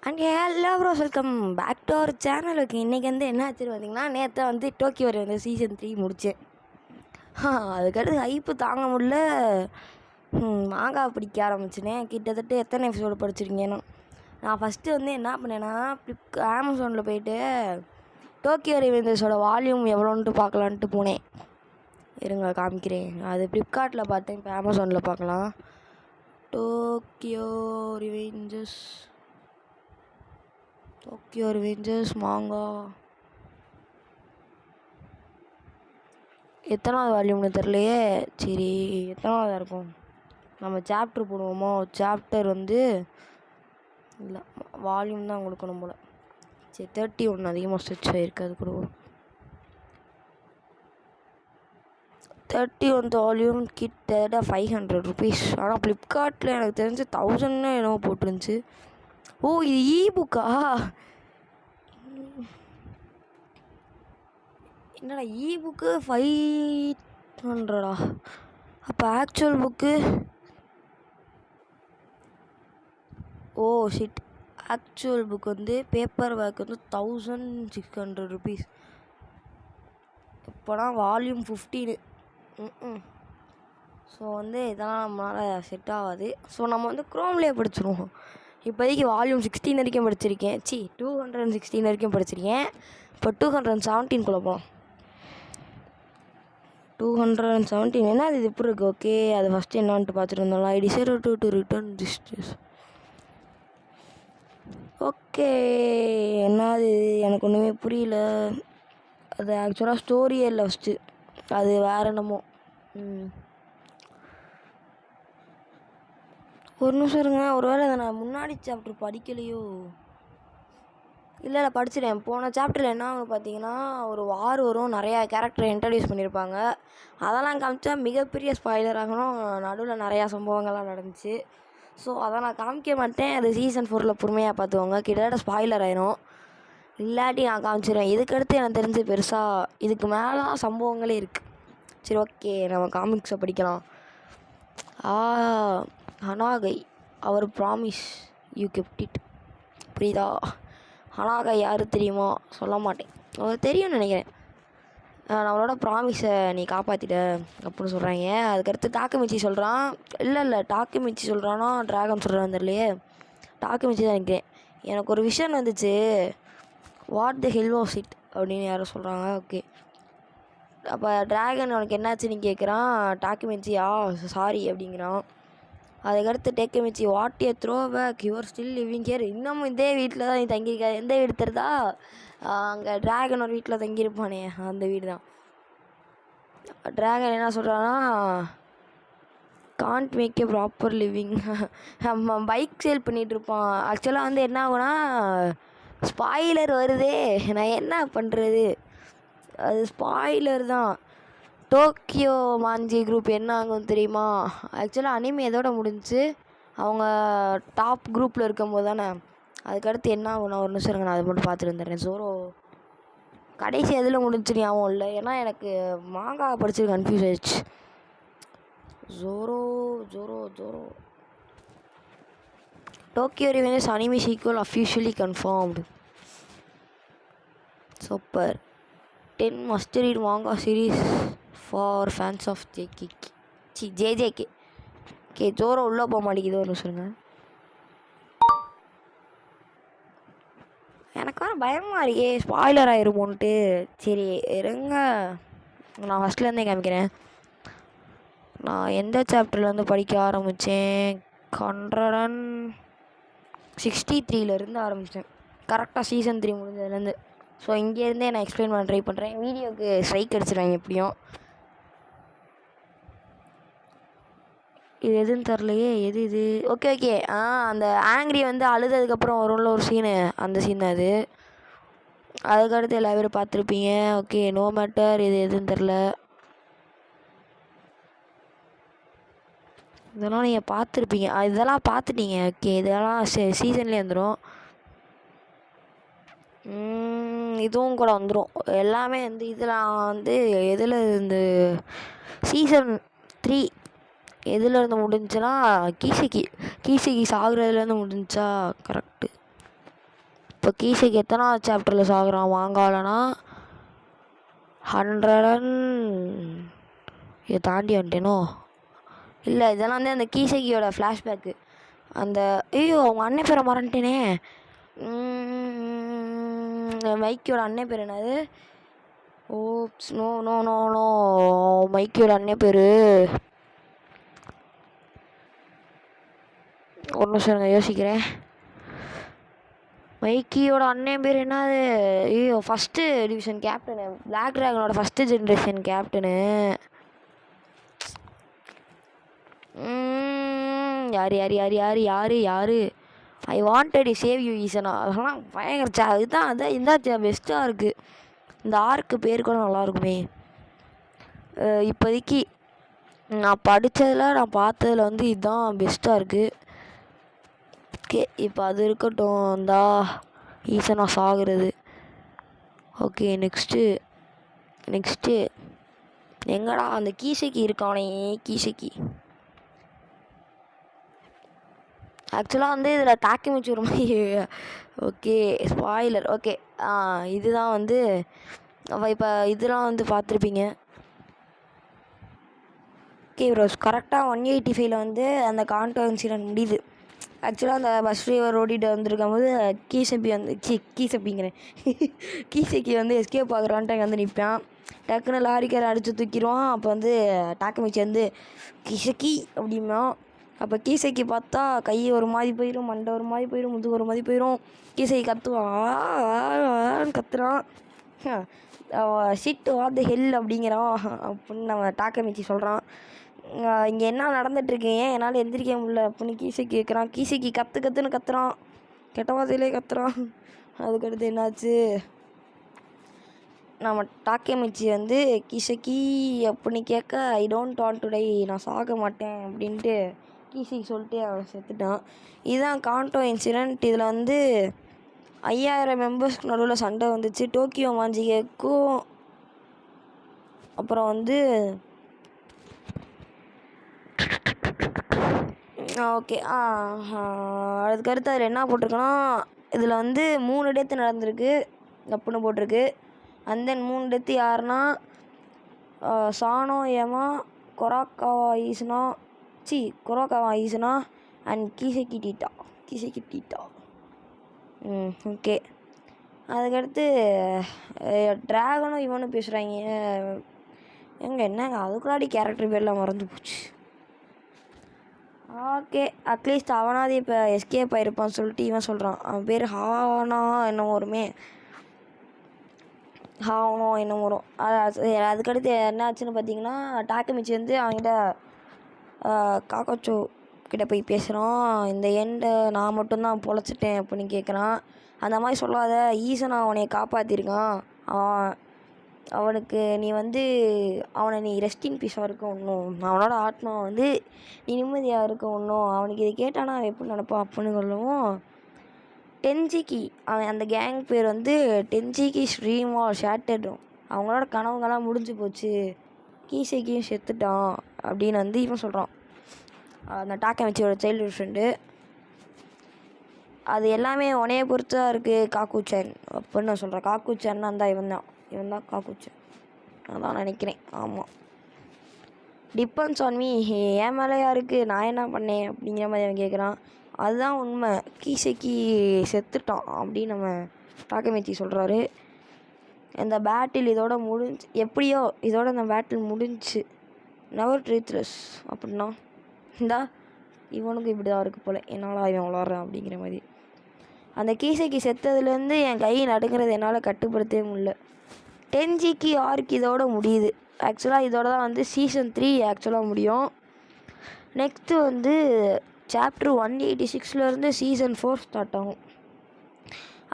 And hello bros, welcome back to our சேனலுக்கு. இன்றைக்கி வந்து என்ன ஆச்சு பார்த்தீங்கன்னா, நேற்று வந்து டோக்கியோ வந்து சீசன் 3 முடித்தேன். அதுக்கடுத்து ஹைப்பு தாங்க முடியல. மாங்காய் பிடிக்க ஆரம்பிச்சினேன். கிட்டத்தட்ட எத்தனை எபிசோடு படிச்சிருக்கேன்னு நான் ஃபஸ்ட்டு வந்து என்ன பண்ணேன்னா, அமேசானில் போயிட்டு டோக்கியோ ரிவெஞ்சர்ஸோட வால்யூம் எவ்வளோன்ட்டு பார்க்கலான்ட்டு போனேன். இருங்க காமிக்கிறேன். அது ஃப்ளிப்கார்ட்டில் பார்த்தேன், இப்போ அமேசானில் பார்க்கலாம். டோக்கியோ ரிவெஞ்சர்ஸ் மாங்கா எத்தனாவது வால்யூம்னு தெரிலையே. சரி, எத்தனாவதாக இருக்கும்? நம்ம சாப்டர் போடுவோமோ? சாப்டர் வந்து இல்லை, வால்யூம் தான் கொடுக்கணும் போல். சரி, 31 அதிகமாக ஸ்ட்ரெச் ஆகிருக்கு. அது கொடுவோம். 31 வால்யூம் கிட்ட 500 ருபீஸ். ஆனால் ஃப்ளிப்கார்ட்டில் எனக்கு தெரிஞ்சு 1000 என்னவோ போட்டுருந்துச்சு. ஓ, இது இ-புக்கா? என்னடா இ-புக்கு 500? அப்போ actual book shit. Actual book வந்து பேப்பர் பேக் வந்து 1600 ருபீஸ். இப்போனா வால்யூம் 15. ஸோ வந்து இதெல்லாம் நம்மளால் செட் ஆகாது. ஸோ நம்ம வந்து க்ரோம்லேயே படிச்சிடுவோம். இப்போதைக்கு வால்யூம் 16 வரைக்கும் படிச்சிருக்கேன். 216 வரைக்கும் படிச்சிருக்கேன். இப்போ 217 போகலாம். 217 என்ன அது இப்படி இருக்குது? ஓகே, அது ஃபஸ்ட்டு என்னான்ட்டு பார்த்துட்டு இருந்தோம்ல. I decide to return this. Okay, என்னது எனக்கு ஒன்றுமே புரியல. அது ஆக்சுவலாக ஸ்டோரியே இல்லை ஃபஸ்ட்டு, அது வேறு என்னமோ. ஒரு நிமிஷம் இருங்க, ஒருவேளை அதை நான் முன்னாடி சாப்டர் படிக்கலையோ? இல்லை படிச்சிட்டேன். போன சாப்டரில் என்ன ஆகும் பார்த்தீங்கன்னா, ஒரு வார் வரும், நிறையா கேரக்டரை இன்ட்ரடியூஸ் பண்ணியிருப்பாங்க. அதெல்லாம் காமிச்சா மிகப்பெரிய ஸ்பாய்லர் ஆகணும். நடுவில் நிறையா சம்பவங்கள்லாம் நடந்துச்சு. ஸோ அதை நான் காமிக்க மாட்டேன். அது சீசன் 4 பொறுமையாக பார்த்துக்கோங்க. கிட்டத்தட்ட ஸ்பாய்லர் ஆயிரும். இல்லாட்டி நான் காமிச்சிடுவேன். இதுக்கடுத்து எனக்கு தெரிஞ்சு பெருசாக இதுக்கு மேலே சம்பவங்களே இருக்குது. சரி, ஓகே, நம்ம காமிக்ஸை படிக்கலாம். ஹனாகை, அவர் ப்ராமிஸ் யூ கெப்ட் இட். புரியுதா? ஹனாகை யார் தெரியுமா? சொல்ல மாட்டேன், அவருக்கு தெரியும்னு நினைக்கிறேன். நம்மளோட ப்ராமிஸை நீ காப்பாற்றிட்ட அப்படின்னு சொல்கிறாங்க. அதுக்கடுத்து டாக்குமிச்சி சொல்கிறான். இல்லை டாக்குமிச்சி சொல்கிறான்னா ட்ராகன் சொல்கிறான் தெரியலையே. டாக்குமிச்சி தான் நினைக்கிறேன். எனக்கு ஒரு விஷயம் வந்துச்சு, what the hell was it அப்படின்னு யாரும் சொல்கிறாங்க. ஓகே, அப்போ ட்ராகன் உனக்கு என்னாச்சுன்னு கேட்குறான். டாக்குமிச்சியா சாரி அப்படிங்கிறான். அதுக்கடுத்து Takemichi, what a throw back, you're still living here. இன்னமும் இதே வீட்டில் தான் நீ தங்கியிருக்க. எந்த வீடு தெரியுதா? அங்கே ட்ராகன் ஒரு வீட்டில் தங்கியிருப்பானே, அந்த வீடு தான். ட்ராகன் என்ன சொல்கிறான்னா, can't make a proper living. நம்ம பைக் சேல் பண்ணிகிட்ருப்பான். ஆக்சுவலாக வந்து என்ன ஆகுனா, ஸ்பாயிலர் வருதே, நான் என்ன பண்ணுறது? அது ஸ்பாயிலர் தான். டோக்கியோ மாஞ்சி குரூப் என்ன ஆகும் தெரியுமா? ஆக்சுவலாக அனிமே எதோட முடிஞ்சிச்சு? அவங்க டாப் குரூப்பில் இருக்கும்போது தானே. அதுக்கடுத்து என்ன ஆகுனா, ஒரு நிமிஷம் இருங்க, நான் அதை மட்டும் பார்த்துட்டு வந்துடுறேன். ஜோரோ கடைசி எதில் முடிஞ்சு ஞாபகம் இல்லை, ஏன்னா எனக்கு மாங்கா படிச்சு கன்ஃபியூஸ் ஆயிடுச்சு. Zoro Tokyo Revengers anime sequel officially confirmed. Super. 10 must read manga series for fans of JJK. ஓகே, ஜோரோ உள்ளே போக மாட்டேங்குது. ஒரு சொல்லுங்க, எனக்கு வேறு பயமாக இருக்கே, ஸ்பாய்லர் ஆகிருமோன்ட்டு. சரி இருங்க, நான் ஃபஸ்ட்லேருந்தே காமிக்கிறேன். நான் எந்த சாப்டர்லேருந்து படிக்க ஆரம்பித்தேன்? 163 ஆரம்பித்தேன். கரெக்டாக சீசன் 3 முடிஞ்சதுலேருந்து. ஸோ இங்கேருந்தே நான் எக்ஸ்பிளைன் பண்ண ட்ரை பண்ணுறேன். வீடியோவுக்கு ஸ்ட்ரைக் அடிச்சிடுவாங்க எப்படியும். இது எதுன்னு தெரிலையே, எது இது? ஓகே, அந்த ஆங்க்ரி வந்து அழுததுக்கப்புறம் வரும்ல ஒரு சீனு, அந்த சீன் அது. அதுக்கடுத்து எல்லா பேரும் பார்த்துருப்பீங்க. ஓகே, நோ மேட்டர், இது எதுன்னு தெரில. இதெல்லாம் நீங்கள் பார்த்துருப்பீங்க, இதெல்லாம் பார்த்துட்டீங்க. ஓகே, இதெல்லாம் சீசன்லேயே வந்துடும். இதுவும் கூட வந்துடும். எல்லாமே வந்து இதில் வந்து எதில் இந்த சீசன் 3 எதுலேருந்து முடிஞ்சுன்னா, கீசகி சாகுறதுலேருந்து முடிஞ்சா கரெக்டு. இப்போ கீசைக்கு எத்தனாவது சாப்டரில் சாகுறான் வாங்காலனா 100 இதை தாண்டி வந்துட்டேனோ. இல்லை, இதெல்லாம் வந்து அந்த கீசைக்கியோட ஃப்ளாஷ்பேக்கு. அந்த ஐயோ அவங்க அண்ணன் பேரை மறந்துட்டேனே. மைக்கியோட அண்ணன் பேர் என்னது? Oops, no no no no மைக்கியோட அண்ணன் பேர் ஒரு நிமிஷம் யோசிக்கிறேன். மைக்கியோட அண்ணன் பேர் என்னது? ஐயோ, ஃபஸ்ட்டு டிவிஷன் கேப்டனு, பிளாக் ட்ராகனோட ஃபஸ்ட்டு ஜென்ரேஷன் கேப்டனு. யார் யார் யார் யார் யார் யார் I wanted save you Izana. அதெல்லாம் பயங்கர இதுதான் அதான் இந்த பெஸ்ட்டாக இருக்குது. இந்த ஆர்க்கு பேர் கூட நல்லாயிருக்குமே. இப்போதைக்கு நான் படித்ததில் நான் பார்த்ததில் வந்து இதுதான் பெஸ்ட்டாக இருக்குது. ஓகே, இப்போ அது இருக்கட்டும். இந்தா ஈசனா சாகுறது. ஓகே, நெக்ஸ்ட்டு எங்கடா அந்த கீசைக்கு இருக்கானே? கீசைக்கு ஆக்சுவலாக வந்து இதில் டாக்கிமிச்சி ஒரு மாதிரி. Okay, spoiler. ஓகே, இதுதான் வந்து இப்போ இதெல்லாம் வந்து பார்த்துருப்பீங்க. ஓகே ப்ரோஸ், கரெக்டாக 185 வந்து அந்த கான்டோ இன்சிடென்ட் முடியுது. ஆக்சுவலாக அந்த பஸ் டிரைவர் ஓடிட்டு வந்திருக்கும் போது கீசப்பி வந்து கீசப்பிங்கிறேன் கீசைக்கு வந்து எஸ்கேப் ஆகுறான்ட்டு அங்கே வந்து நிற்பான். டக்குன்னு லாரிக்கார அடித்து தூக்கிடுவான். அப்போ வந்து டாக்குமிச்சி வந்து கீசக்கி அப்படின்னா, அப்போ கீசைக்கு பார்த்தா கை ஒரு மாதிரி போயிடும், மண்டை ஒரு மாதிரி போயிடும், முதுகு ஒரு மாதிரி போயிடும். கீசை கத்துவான், கத்துறான். ஷிட் வாட் தி ஹெல் அப்படிங்கிறான் அப்படின்னு நம்ம டாக்கமிச்சி சொல்கிறான். இங்கே என்ன நடந்துட்டுருக்கு, ஏன் என்னால் எந்திரிக்க முடியல அப்படின்னு கீசைக்கு கேட்குறான். கீசைக்கு கத்துன்னு கத்துறான், கெட்ட வார்த்தையிலே கத்துறான். அதுக்கடுத்து என்னாச்சு, நம்ம டாக்கமிச்சி வந்து கீசைக்கி அப்படின்னு கேட்க I don't want to tie, நான் சாக மாட்டேன் அப்படின்ட்டு கீசைக்கு சொல்லிட்டு அவன் செத்துட்டான். இதுதான் கான்டோ இன்சிடென்ட். இதில் வந்து 5000 மெம்பர்ஸ்க்கு நடுவில் சண்டை வந்துச்சு. டோக்கியோ மாஞ்சிகேக்கும் அப்புறம் வந்து ஓகே அதுக்கடுத்து அதில் என்ன போட்டிருக்குன்னா, இதில் வந்து 3 டெத்து நடந்திருக்கு அப்படின்னு போட்டிருக்கு. அண்ட் தென் 3 டெத்து யாருன்னா சானோ யமா, கொராக்காவா ஈசுனா அண்ட் கீசைக்கி டீட்டா. ஓகே, அதுக்கடுத்து ட்ராகனும் இவனும் பேசுகிறாங்க. என்னங்க அதுக்குள்ளாடி கேரக்டர் பேர்லாம் மறந்து போச்சு. ஓகே, அட்லீஸ்ட் அவனாவது இப்போ எஸ்கேப் ஆகிருப்பான்னு சொல்லிட்டு இவன் சொல்கிறான். அவன் பேர் ஹானோ என்னமோ வரும். அதுக்கடுத்து என்ன ஆச்சுன்னு பார்த்தீங்கன்னா, டாக்கமிச்சி வந்து அவன்கிட்ட காக்கோச்சோ கிட்ட போய் பேசுகிறான். இந்த எண்டை நான் மட்டும்தான் பொழைச்சிட்டேன் அப்படின்னு கேட்குறான். அந்த மாதிரி சொல்லாத, ஈசனா அவனை காப்பாற்றிருக்கான். அவனுக்கு நீ வந்து அவனை நீ ரெஸ்டிங் பீஸாக இருக்க ஒன்றும், அவனோட ஆத்மா வந்து நீ நிம்மதியாக இருக்க ஒன்றும், அவனுக்கு இதை கேட்டானா அவன் எப்படி நினப்பான் அப்படின்னு சொல்லவும், டென்ஜிக்கி அவன் அந்த கேங் பேர் வந்து டென்ஜிக்கி ஸ்ட்ரீமா ஷேட்டடும், அவங்களோட கனவுங்கள்லாம் முடிஞ்சு போச்சு, கீசைக்கியும் செத்துட்டான் அப்படின்னு வந்து இவன் சொல்கிறான். அந்த டாக்கமிச்சியோட சைல்டுஹுட் ஃப்ரெண்டு. அது எல்லாமே உனைய பொறுத்து தான் இருக்குது காக்கூச்சன் அப்படின்னு நான் சொல்கிறேன். காக்கூச்சன்னா தான் இவன் தான் காக்கூச்சன், அதான் நினைக்கிறேன். ஆமாம், டிபெண்ட்ஸ் ஆன் மீ, என் மேலேயா இருக்குது, நான் என்ன பண்ணேன் அப்படிங்கிற மாதிரி அவன் கேட்குறான். அதுதான் உண்மை, கீசைக்கி செத்துட்டான் அப்படின்னு நம்ம டாக்கமிச்சி சொல்கிறாரு. இந்த பேட்டில் இதோட முடிஞ்சு, எப்படியோ இதோட இந்த பேட்டில் முடிஞ்சு, நெவர் ட்ரீத்லெஸ் அப்படின்னா இந்தா இவனுக்கும் இப்படி தான் இருக்குது போல், என்னால் இவன் வளர்றான் அப்படிங்கிற மாதிரி. அந்த கீசைக்கு செத்ததுலேருந்து என் கை நடுங்கிறது என்னால் கட்டுப்படுத்தவே முடியல. டென்ஜிக்கி ஆர்க் இதோட முடியுது. ஆக்சுவலாக இதோட தான் வந்து சீசன் 3 ஆக்சுவலாக முடியும். நெக்ஸ்ட்டு வந்து சாப்டர் 186 சீசன் 4 ஸ்டார்ட் ஆகும்.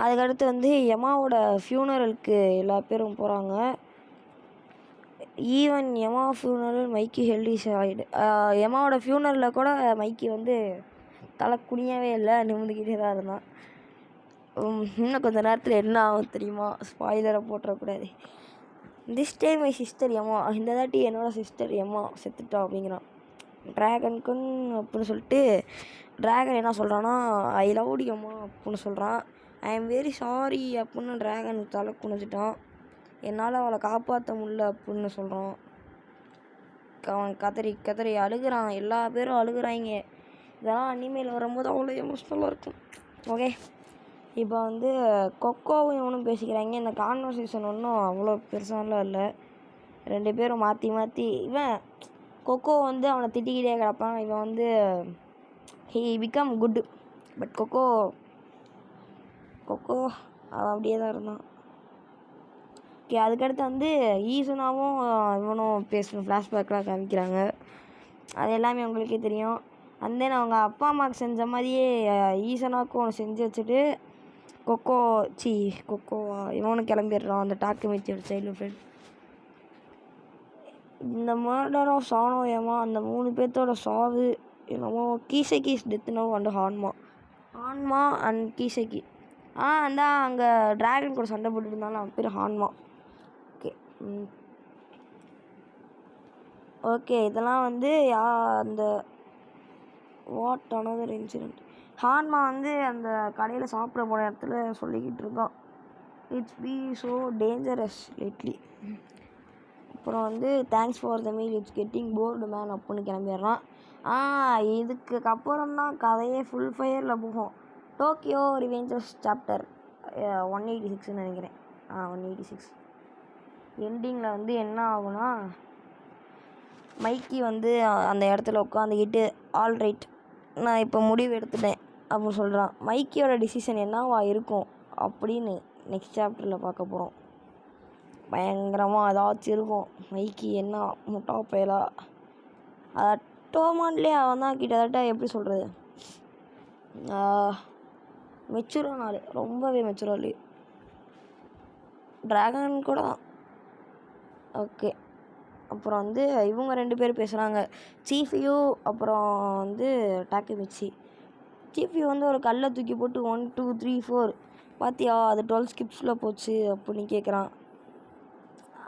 அதுக்கடுத்து வந்து யமாவோட ஃபியூனரலுக்கு எல்லா பேரும் போகிறாங்க. ஈவன் யமா ஃபியூனரல் மைக்கி ஹெல்டிசைடு. யமாவோட ஃபியூனரலில் கூட மைக்கி வந்து தலை குனியவே இல்லை, நிமிந்துக்கிட்டே தான் இருந்தான். இன்னும் கொஞ்சம் நேரத்தில் என்ன ஆகும் தெரியுமா? ஸ்பாயிலரை போட்டுறக்கூடாது. திஸ் டைம் மை சிஸ்டர் யமா, இந்த தாட்டி என்னோடய சிஸ்டர் யமா செத்துட்டா அப்படிங்கிறான் ட்ராகனுக்குன்னு அப்படின்னு சொல்லிட்டு. ட்ராகன் என்ன சொல்கிறான்னா ஐ லவ் யமா அப்படின்னு சொல்கிறான். ஐ எம் வெரி சாரி அப்படின்னு ட்ராகன் தலை குனிஞ்சிட்டான். என்னால் அவளை காப்பாற்ற முடியல அப்படின்னு சொல்கிறான். அவன் கதறி அழுகிறான். எல்லா பேரும் அழுகுறாங்க. இதெல்லாம் அனிமேல் வரும்போது அவ்வளோ எமோஷ்னலாக இருக்கும். ஓகே, இப்போ வந்து கொக்கோவும் இவனும் பேசிக்கிறாங்க. இந்த கான்வர்சேஷன் ஒன்றும் அவ்வளோ பெருசாலாம் இல்லை. 2 பேரும் மாற்றி இவன் கொக்கோ வந்து அவனை திட்டிக்கிட்டே கிடப்பான். இவன் வந்து he become good. But Coco அவன் அப்படியே தான் இருந்தான். ஓகே, அதுக்கடுத்து வந்து ஈசனாவும் இவனும் பேசணும் ஃப்ளாஷ்பேக்லாம் காமிக்கிறாங்க. அது எல்லாமே உங்களுக்கே தெரியும். அந்த அவங்க அப்பா அம்மாவுக்கு செஞ்ச மாதிரியே ஈசனாவுக்கும் ஒன்று செஞ்சு வச்சுட்டு கொக்கோவா இவனும் கிளம்பிடுறான். அந்த டாக்குமிச்சியோட சைல்டு ஃப்ரெண்ட். இந்த மர்டர் ஆஃப் சானோயமா, அந்த 3 பேர்த்தோட சாவு என்னமோ கீஸ் டெத்துனோ அண்டு ஹான்மா அண்ட் கீசைக்கி. அந்த அங்கே ட்ராகன் கூட சண்டை போட்டுட்டு இருந்தாலும் அவன் பேர் ஹான்மா. ஓகே இதெல்லாம் வந்து அந்த வாட் அனதர் இன்சிடெண்ட். ஹான்மா வந்து அந்த கடையில் சாப்பிட போன இடத்துல சொல்லிக்கிட்டு இருக்கான், it's be so dangerous lately. அப்புறம் வந்து thanks for the meal, it's getting bored man அப்படின்னு கிளம்பிடுறான். இதுக்கு அப்புறம் தான் கதையே ஃபுல் ஃபயரில் போகும். டோக்கியோ ரிவெஞ்சர்ஸ் சாப்டர் 186ன்னு நினைக்கிறேன். 186 எண்டிங்கில் வந்து என்ன ஆகுனா, மைக்கி வந்து அந்த இடத்துல உட்காந்துக்கிட்டு ஆல்ரைட் நான் இப்போ முடிவு எடுத்துட்டேன் அப்படின்னு சொல்கிறான். மைக்கியோட டிசிஷன் என்னவா இருக்கும் அப்படின்னு நெக்ஸ்ட் சாப்டரில் பார்க்க போகிறோம். பயங்கரமாக ஏதாச்சும் இருக்கும். மைக்கி என்ன முட்டா பயலா. அதான் டோமான்லேயே அவன் தான் கிட்டத்தட்ட எப்படி சொல்கிறது, மெச்சூரான ஆள், ரொம்பவே மெச்சூராக ட்ராகன் கூட தான். ஓகே, அப்புறம் வந்து இவங்க 2 பேர் பேசுகிறாங்க, சீஃபியூ அப்புறம் வந்து டாக்கமிச்சி. சீஃபியூ வந்து ஒரு கல்லை தூக்கி போட்டு 1 2 3 4 பார்த்தியா அது 12 ஸ்கிப்ஸில் போச்சு அப்படின்னு கேட்குறான்.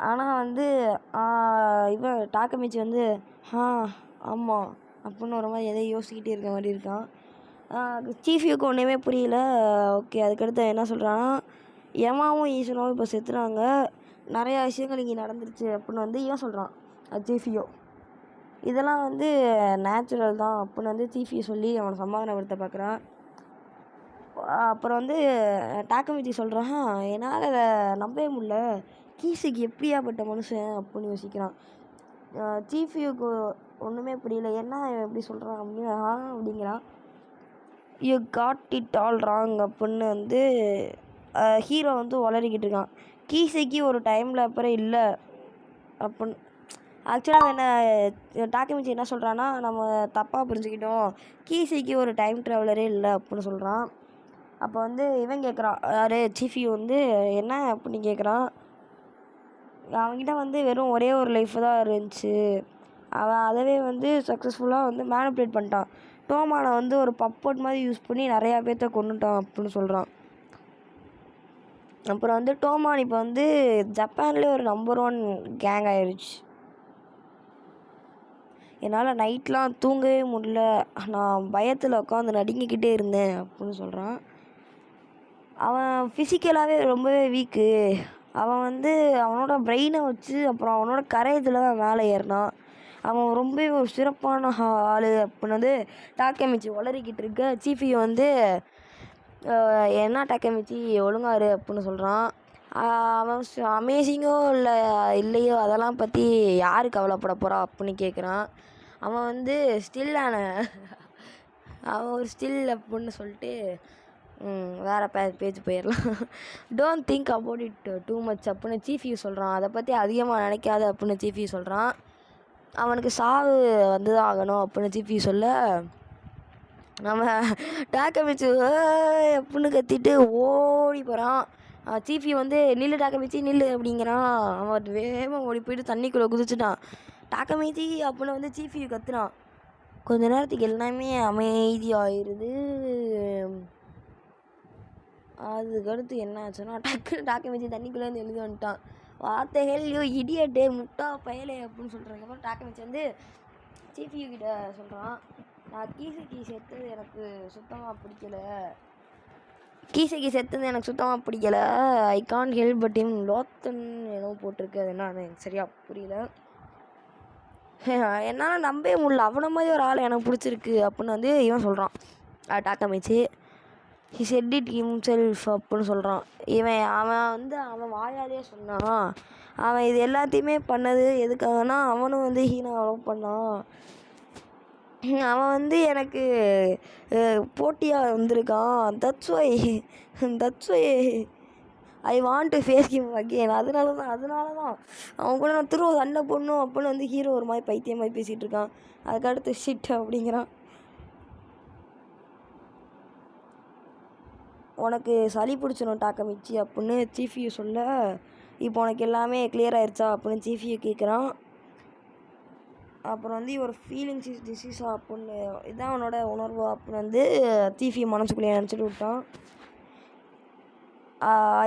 ஆனால் வந்து இவன் டாக்கமிச்சி வந்து ஆமாம் அப்படின்னு ஒரு மாதிரி எதையும் யோசிக்கிட்டே இருக்க மாதிரி இருக்கான். சீஃபியூக்கு ஒன்றுமே புரியல. ஓகே, அதுக்கடுத்து என்ன சொல்கிறான்னா, யமாவும் ஈசனாவும் இப்போ செத்துறாங்க, நிறையா விஷயங்கள் இங்கே நடந்துருச்சு அப்படின்னு வந்து இவன் சொல்கிறான். அது சீஃபியோ இதெல்லாம் வந்து நேச்சுரல் தான் அப்படின்னு வந்து சீஃபியோ சொல்லி அவனை சமாதானப்படுத்த பார்க்குறான். அப்புறம் வந்து டாக்கமிச்சி சொல்கிறான், என்னால் அதை நம்பவே முடியல, கீசுக்கு எப்படியாப்பட்ட மனுஷன் அப்படின்னு யோசிக்கிறான். சீஃபியூக்கு ஒன்றுமே புரியல, என்ன எப்படி சொல்கிறான் அப்படின்னு அப்படிங்கிறான். You got it all wrong அப்படின்னு வந்து ஹீரோ வந்து உளறிக்கிட்டு இருக்கான். கீசைக்கு ஒரு டைமில் அப்புறம் இல்லை அப்படின்னு. ஆக்சுவலாக என்ன டாக்குமிச்சி என்ன சொல்கிறான்னா, நம்ம தப்பாக புரிஞ்சுக்கிட்டோம், கீசைக்கு ஒரு டைம் ட்ராவலரே இல்லை அப்படின்னு சொல்கிறான். அப்போ வந்து இவன் கேட்குறான், யார் சீஃபி வந்து என்ன அப்படின்னு கேட்குறான். அவன்கிட்ட வந்து வெறும் ஒரே ஒரு லைஃப் தான் இருந்துச்சு, அவன் அதவே வந்து சக்ஸஸ்ஃபுல்லாக வந்து மேனிப்புலேட் பண்ணிட்டான், டோமானை வந்து ஒரு பப்பட் மாதிரி யூஸ் பண்ணி நிறையா பேர்த்த கொண்டுட்டான் அப்படின்னு சொல்கிறான். அப்புறம் வந்து டோமான் இப்போ வந்து ஜப்பான்லேயே ஒரு நம்பர் 1 கேங் ஆயிடுச்சு. என்னால் நைட்லாம் தூங்கவே முடியல, நான் பயத்தில் உட்காந்து நடுங்கிக்கிட்டே இருந்தேன் அப்படின்னு சொல்கிறான். அவன் ஃபிசிக்கலாகவே ரொம்பவே வீக்கு. அவன் வந்து அவனோட பிரெயினை வச்சு அப்புறம் அவனோட கரையத்தில் தான் மேலே ஏறினான். அவன் ரொம்பவே ஒரு சிறப்பான ஆள் அப்படின்னு வந்து டாக்கமிச்சி உளறிக்கிட்டு இருக்க. சீஃபியை வந்து என்ன டாக்கமிச்சி ஒழுங்காரு அப்படின்னு சொல்கிறான். அவன் அமேசிங்கோ இல்லையோ அதெல்லாம் பற்றி யார் கவலைப்பட போகிறா அப்படின்னு கேட்குறான். அவன் வந்து அவன் ஒரு ஸ்டில் அப்படின்னு சொல்லிட்டு வேறு பேஜ் போயிடலாம். Don't think about it too much அப்படின்னு சீஃபியூ சொல்கிறான். அதை பற்றி அதிகமாக நினைக்காத அப்படின்னு சீஃபியூ சொல்கிறான். அவனுக்கு சாவு வந்து தான் ஆகணும் அப்படின்னு சீஃபியூ சொல்ல, நம்ம டாக்கமிச்சி அப்படின்னு கத்திட்டு ஓடி போகிறான். சீஃபி வந்து நில்லு டாக்கமிச்சி நில்லு அப்படிங்கிறான். அவன் வேகமாக ஓடி போயிட்டு தண்ணிக்குள்ளே குதிச்சுட்டான். டாக்கமிச்சி அப்படின்னு வந்து சீஃபியூ கத்துனான். கொஞ்ச நேரத்துக்கு எல்லாமே அமைதியாகிடுது. அதுக்கடுத்து என்ன ஆச்சுன்னா, டாக்கமிச்சி தண்ணிக்குள்ளேருந்து எழுதி வந்துட்டான். வார்த்தை ஹெல்லியோ இடியட்டே முட்டா பயலே அப்படின்னு சொல்கிறாங்க. அப்புறம் டாக்கமிச்சி வந்து சீஃபியூ கிட்ட சொல்கிறான், நான் கீசு செத்து எனக்கு சுத்தமாக பிடிக்கல, கீசைக்கு செத்துன்னு எனக்கு சுத்தமாக பிடிக்கல. ஐ கான்ட் ஹெல்ப் பட் இம் லோத்தன் என்னவோ போட்டிருக்கு. அது என்ன எனக்கு சரியாக புரியல. என்னால் நம்பவே முடியல, அவனை மாதிரி ஒரு ஆள் எனக்கு பிடிச்சிருக்கு அப்படின்னு வந்து இவன் சொல்கிறான் டாக்கமிச்சி. ஹி செட் இட் ஹிம்செல்ஃப் அப்படின்னு சொல்கிறான். அவன் வாயாலேயே சொன்னான். அவன் இது எல்லாத்தையுமே பண்ணது எதுக்காகனா அவனும் வந்து ஹீனா லவ் பண்ணான். அவன் வந்து எனக்கு போட்டியாக வந்திருக்கான். That's why I want to face him again. அதனால தான் அவன் கூட நான் திரும்ப சண்டை போடணும் அப்படின்னு வந்து ஹீரோ ஒரு மாதிரி பைத்தியம் மாதிரி பேசிகிட்டு இருக்கான். அதுக்கடுத்து ஷிட் அப்படிங்கிறான். உனக்கு சளி பிடிச்சிடும் டாக்கமிச்சி அப்படின்னு சீஃபியூ சொல்ல, இப்போ உனக்கு எல்லாமே கிளியர் ஆயிடுச்சா அப்படின்னு சீஃபியூ கேட்குறான். அப்புறம் வந்து ஒரு ஃபீலிங்ஸ் இஸ் டிசீஸா அப்படின்னு இதுதான் அவனோட உணர்வு அப்படின்னு வந்து சீஃபியூ மனசுக்குள்ளேயே நினச்சிட்டு விட்டான்.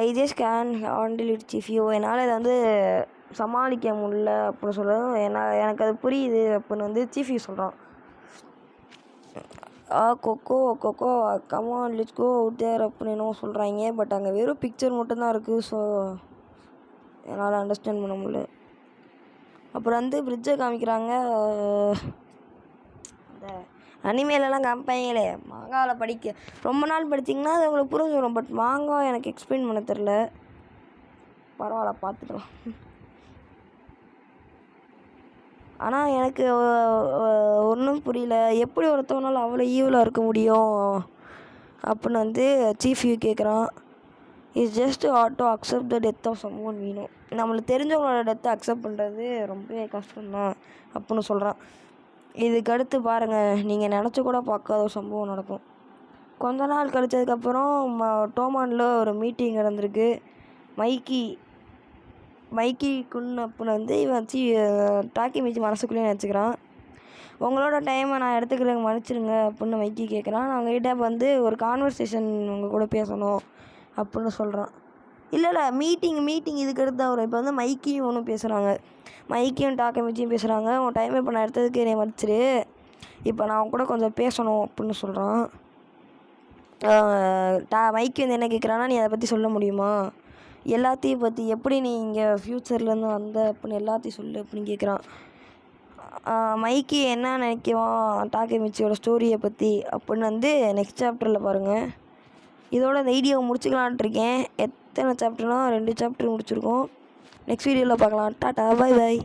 I just can handle it Chifuyu. என்னால் இதை வந்து சமாளிக்க முடியல அப்படின்னு சொல்லவும் எனக்கு அது புரியுது அப்படின்னு வந்து சீஃபியூ சொல்கிறான். Coco come on let's go out there அப்படின்னு என்னவோ சொல்கிறாங்க. பட் அங்கே வெறும் பிக்சர் மட்டும்தான் இருக்குது. ஸோ என்னால் அண்டர்ஸ்டாண்ட் பண்ண முடியல. அப்புறம் வந்து பிரிட்ஜை காமிக்கிறாங்க. அந்த அனிமேலெலாம் காமிப்பாங்களே, மாங்காவில் படிக்க ரொம்ப நாள் படிச்சிங்கன்னா அது உங்களுக்கு புரிஞ்சிடும். பட் மாங்கா எனக்கு எக்ஸ்பிளைன் பண்ண தெரில. பரவாயில்ல, பார்த்துக்கலாம். ஆனால் எனக்கு ஒன்றும் புரியல, எப்படி ஒருத்தவனால அவ்வளோ ஈவலாக இருக்க முடியும் அப்படின்னு வந்து சீஃபியூ கேட்குறான். It's just hard to accept the death of someone we know. நம்மளுக்கு தெரிஞ்சவங்களோட டெத்தை அக்செப்ட் பண்ணுறது ரொம்பவே கஷ்டம்தான் அப்படின்னு சொல்கிறான். இதுக்கடுத்து பாருங்கள், நீங்கள் நினச்சி கூட பார்க்காத ஒரு சம்பவம் நடக்கும். கொஞ்ச நாள் கழிச்சதுக்கப்புறம் டோமானில் ஒரு மீட்டிங் நடந்திருக்கு. மைக்கி குன் அப்படின்னு வந்து இவன் டாக்கமிச்சி மனசுக்குள்ளேயே நினச்சிக்கிறான். உங்களோட டைமை நான் எடுத்துக்கிறேங்க, மன்னிச்சிருங்க அப்படின்னு மைக்கி கேட்குறான். நான் உங்கள்கிட்ட வந்து ஒரு கான்வர்சேஷன் உங்கள் கூட பேசணும் அப்படின்னு சொல்கிறான். இல்லை மீட்டிங் இதுக்கடுத்து தான் வரும். இப்போ வந்து மைக்கியும் ஒன்றும் பேசுகிறாங்க, மைக்கியும் டாக்கமிச்சியும் பேசுகிறாங்க. உன் டைமை இப்போ நான் எடுத்ததுக்கு என்னை மன்னிச்சிரு, இப்போ நான் அவன் கூட கொஞ்சம் பேசணும் அப்படின்னு சொல்கிறான். மைக்கி வந்து என்ன கேட்குறான்னா, நீ அதை பற்றி சொல்ல முடியுமா, எல்லாத்தையும் பற்றி, எப்படி நீ இங்கே ஃப்யூச்சர்லேருந்து வந்த அப்படின்னு எல்லாத்தையும் சொல்லு அப்படின்னு கேட்குறான். மைக்கி என்ன நினைக்குவான் டாக்கமிச்சியோட ஸ்டோரியை பற்றி அப்படின்னு வந்து நெக்ஸ்ட் சாப்டரில் பாருங்கள். இதோட இந்த வீடியோவை முடிச்சுக்கலான்ட்டு இருக்கேன். எத்தனை சாப்டர்னால் 2 சாப்டர் முடிச்சிருக்கோம். நெக்ஸ்ட் வீடியோவில் பார்க்கலாம். Tata, bye bye.